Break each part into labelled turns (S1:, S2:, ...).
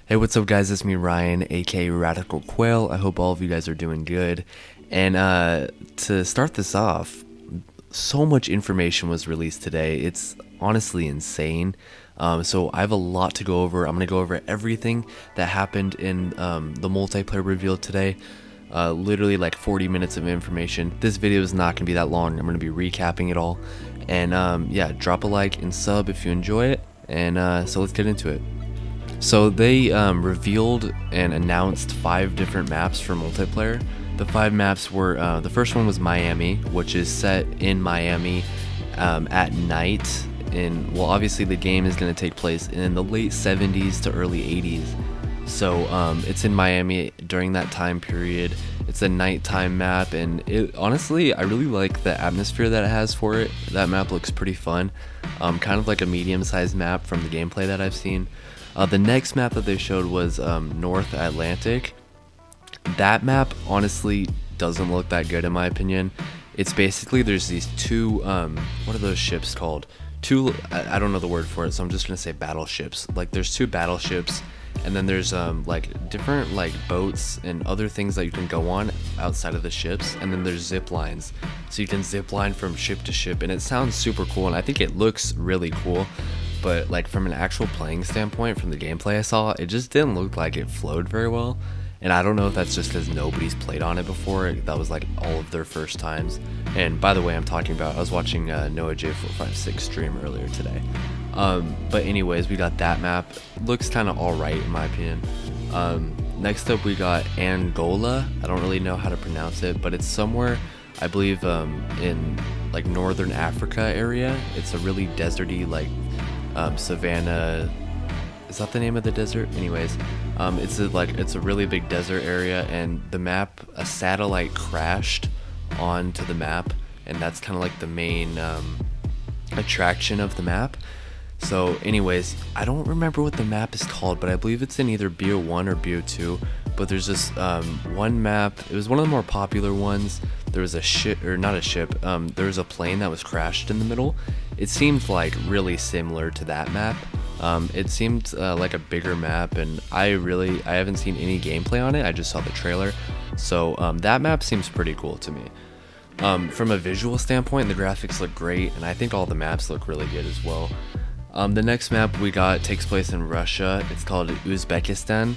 S1: Hey, what's up guys, it's me Ryan, aka RadicalQuail. I hope all of you guys are doing good. And to start this off, so much information was released today. It's honestly insane. So I have a lot to go over. I'm going to go over everything that happened in the multiplayer reveal today. Literally like 40 minutes of information. This video is not going to be that long. I'm going to be recapping it all. And yeah, drop a like and sub if you enjoy it. And so let's get into it. So they revealed and announced 5 different maps for multiplayer. The 5 maps were, the first one was Miami, which is set in Miami at night. Well, obviously the game is going to take place in the late 70s to early 80s. So it's in Miami during that time period. It's a nighttime map, and honestly, I really like the atmosphere that it has for it. That map looks pretty fun. Kind of like a medium-sized map from the gameplay that I've seen. The next map that they showed was North Atlantic. That map honestly doesn't look that good in my opinion. It's basically, there's these two, what are those ships called? I don't know the word for it, so I'm just gonna say battleships. Like there's 2 battleships, and then there's like different like boats and other things that you can go on outside of the ships, and then there's zip lines. So you can zip line from ship to ship, and it sounds super cool, and I think it looks really cool. But like from an actual playing standpoint, from the gameplay I saw, it just didn't look like it flowed very well. And I don't know if that's just because nobody's played on it before. That was like all of their first times. And by the way, I was watching Noah J456 stream earlier today. But anyways, we got that map. Looks kind of alright in my opinion. Next up we got Angola. I don't really know how to pronounce it, but it's somewhere, I believe, in like northern Africa area. It's a really deserty, like Savannah, is that the name of the desert? Anyways, it's a really big desert area, and the map, a satellite crashed onto the map, and that's kind of like the main attraction of the map. So anyways, I don't remember what the map is called, but I believe it's in either BO1 or BO2. But there's this one map, it was one of the more popular ones. There was a ship, or not a ship, there was a plane that was crashed in the middle. It seemed like really similar to that map. It seemed like a bigger map, and I haven't seen any gameplay on it. I just saw the trailer. So that map seems pretty cool to me. From a visual standpoint, the graphics look great, and I think all the maps look really good as well. The next map we got takes place in Russia. It's called Uzbekistan.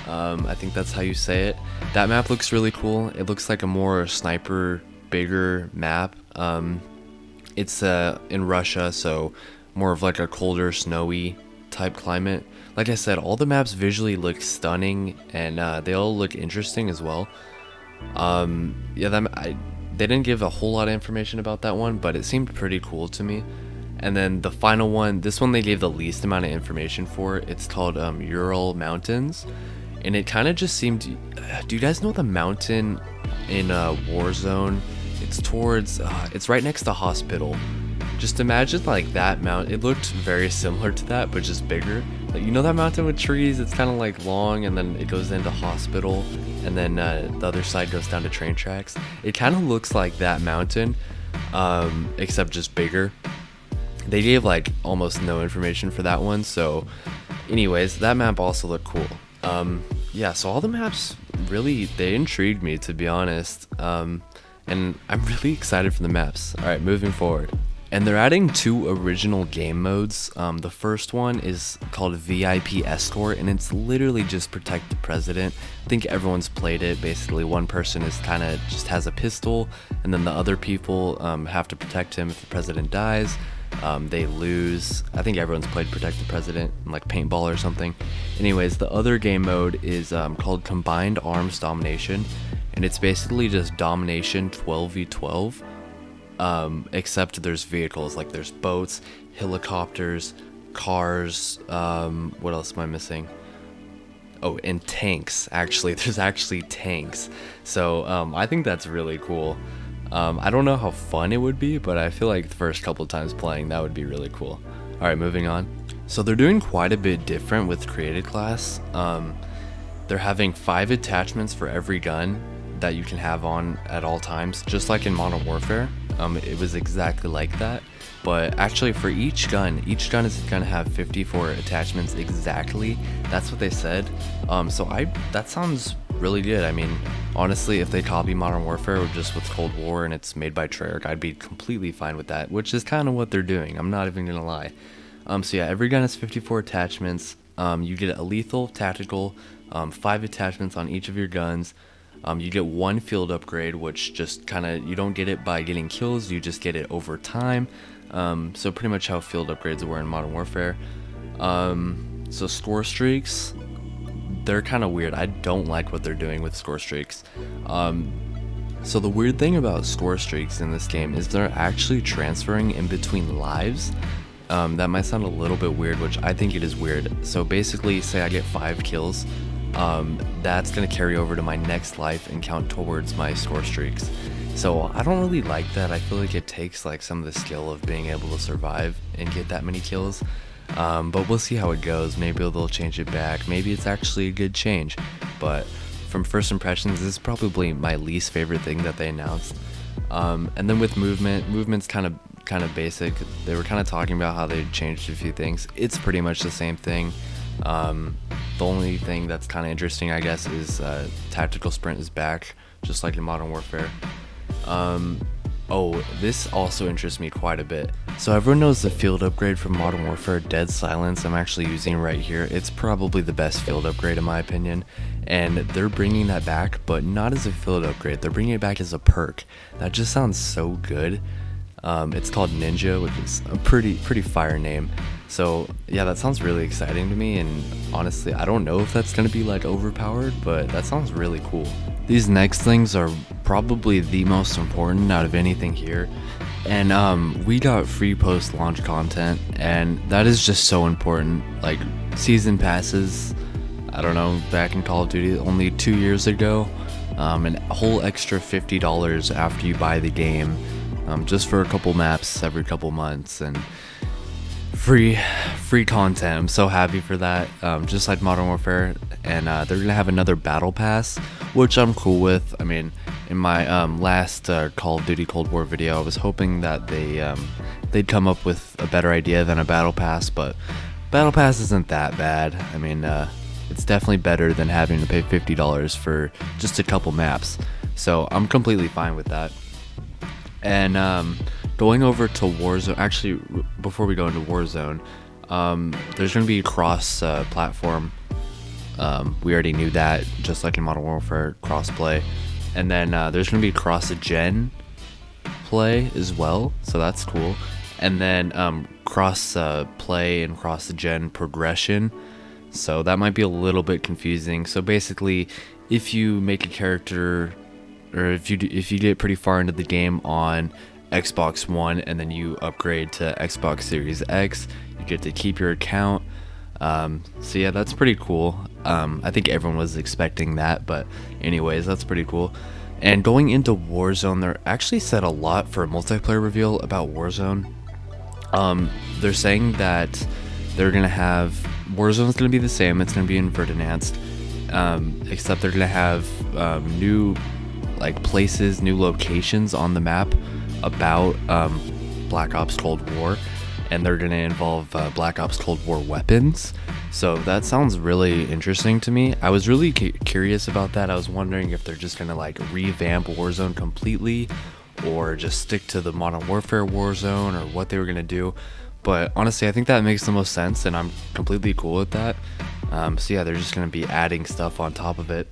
S1: I think that's how you say it. That map looks really cool. It looks like a more sniper, bigger map. It's in Russia, so more of like a colder, snowy type climate. Like I said, all the maps visually look stunning, and they all look interesting as well. Yeah, they didn't give a whole lot of information about that one, but it seemed pretty cool to me. And then the final one, this one they gave the least amount of information for. It's called Ural Mountains, and it kind of just seemed. Do you guys know the mountain in Warzone? It's towards. It's right next to hospital. Just imagine like that mountain. It looked very similar to that, but just bigger. Like, you know that mountain with trees? It's kind of like long, and then it goes into hospital, and then the other side goes down to train tracks. It kind of looks like that mountain, except just bigger. They gave like almost no information for that one, so anyways, that map also looked cool. Yeah, so all the maps really, they intrigued me, to be honest, and I'm really excited for the maps. Alright, moving forward. And they're adding 2 original game modes. The first one is called VIP Escort, and it's literally just protect the president. I think everyone's played it. Basically, one person is kind of just has a pistol, and then the other people have to protect him if the president dies. They lose. I think everyone's played Protect the President, like paintball or something. Anyways, the other game mode is called Combined Arms Domination, and it's basically just domination 12v12, except there's vehicles, like there's boats, helicopters, cars, what else am I missing? Oh, and tanks. Actually, there's actually tanks. So I think that's really cool. I don't know how fun it would be, but I feel like the first couple times playing, that would be really cool. Alright, moving on. So they're doing quite a bit different with created class. They're having 5 attachments for every gun that you can have on at all times, just like in Modern Warfare. it was exactly like that. But actually, for each gun is gonna have 54 attachments exactly. That's what they said. That sounds really good. I mean, honestly, if they copy Modern Warfare just with Cold War and it's made by Treyarch, I'd be completely fine with that, which is kind of what they're doing. I'm not even gonna lie. So yeah, every gun has 54 attachments. You get a lethal, tactical, 5 attachments on each of your guns. You get 1 field upgrade, which just kind of, you don't get it by getting kills, you just get it over time. So pretty much how field upgrades were in Modern Warfare. So score streaks, they're kind of weird. I don't like what they're doing with score streaks. So the weird thing about score streaks in this game is they're actually transferring in between lives. That might sound a little bit weird, which I think it is weird. So basically, say I get 5 kills, that's gonna carry over to my next life and count towards my score streaks. So I don't really like that. I feel like it takes like some of the skill of being able to survive and get that many kills. But we'll see how it goes. Maybe they'll change it back. Maybe it's actually a good change. But from first impressions, this is probably my least favorite thing that they announced. And then with movement's kind of basic. They were kind of talking about how they changed a few things. It's pretty much the same thing. The only thing that's kind of interesting, I guess, is tactical sprint is back, just like in Modern Warfare. Oh, this also interests me quite a bit. So everyone knows the field upgrade from Modern Warfare, Dead Silence, I'm actually using right here. It's probably the best field upgrade in my opinion. And they're bringing that back, but not as a field upgrade. They're bringing it back as a perk. That just sounds so good. It's called Ninja, which is a pretty fire name. So yeah, that sounds really exciting to me, and honestly, I don't know if that's gonna be like overpowered, but that sounds really cool. These next things are probably the most important out of anything here, and we got free post-launch content, and that is just so important. Like season passes, I don't know, back in Call of Duty only 2 years ago, and a whole extra $50 after you buy the game, just for a couple maps every couple months, and free content. I'm so happy for that. Just like Modern Warfare, and they're gonna have another battle pass, which I'm cool with. I mean, in my last Call of Duty Cold War video, I was hoping that they'd come up with a better idea than a battle pass, but battle pass isn't that bad. I mean, it's definitely better than having to pay $50 for just a couple maps, so I'm completely fine with that. And going over to Warzone, actually, before we go into Warzone, there's going to be cross-platform. We already knew that, just like in Modern Warfare, cross-play. And then there's going to be cross-gen play as well, so that's cool. And then cross-play and cross-gen progression, so that might be a little bit confusing. So basically, if you make a character, or if you get pretty far into the game on Xbox One and then you upgrade to Xbox Series X, you get to keep your account. So yeah, that's pretty cool. I think everyone was expecting that, but anyways, that's pretty cool. And going into Warzone, they actually said a lot for a multiplayer reveal about Warzone. They're saying that they're gonna have Warzone's gonna be the same. It's gonna be invert enhanced, except they're gonna have new like places, new locations on the map about Black Ops Cold War, and they're going to involve Black Ops Cold War weapons. So that sounds really interesting to me. I was really curious about that. I was wondering if they're just going to like revamp Warzone completely, or just stick to the Modern Warfare Warzone, or what they were going to do. But honestly, I think that makes the most sense, and I'm completely cool with that. So yeah, they're just going to be adding stuff on top of it.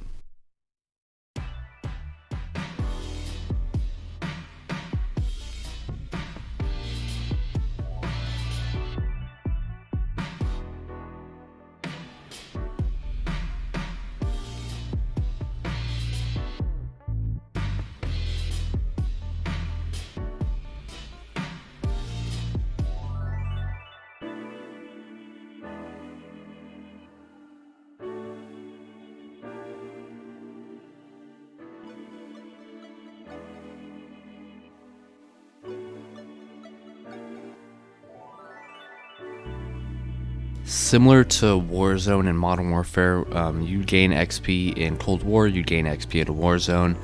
S1: Similar to Warzone and Modern Warfare, you gain XP in Cold War, you gain XP in Warzone,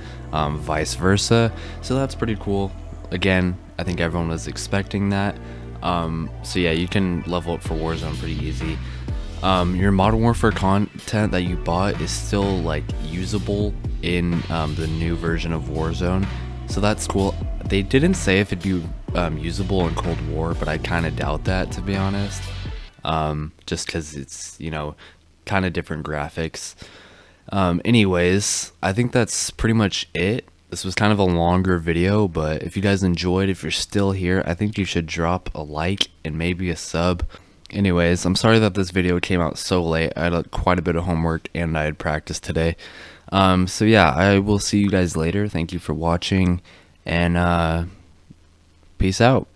S1: vice versa. So that's pretty cool. again, I think everyone was expecting that. So yeah, you can level up for Warzone pretty easy. Your Modern Warfare content that you bought is still like usable in the new version of Warzone, so that's cool. They didn't say if it'd be usable in Cold War, but I kind of doubt that, to be honest. Just because it's, you know, kind of different graphics. Anyways, I think that's pretty much it. This was kind of a longer video, but if you guys enjoyed, if you're still here, I think you should drop a like and maybe a sub. Anyways, I'm sorry that this video came out so late. I had quite a bit of homework and I had practice today. So yeah, I will see you guys later. Thank you for watching, and peace out.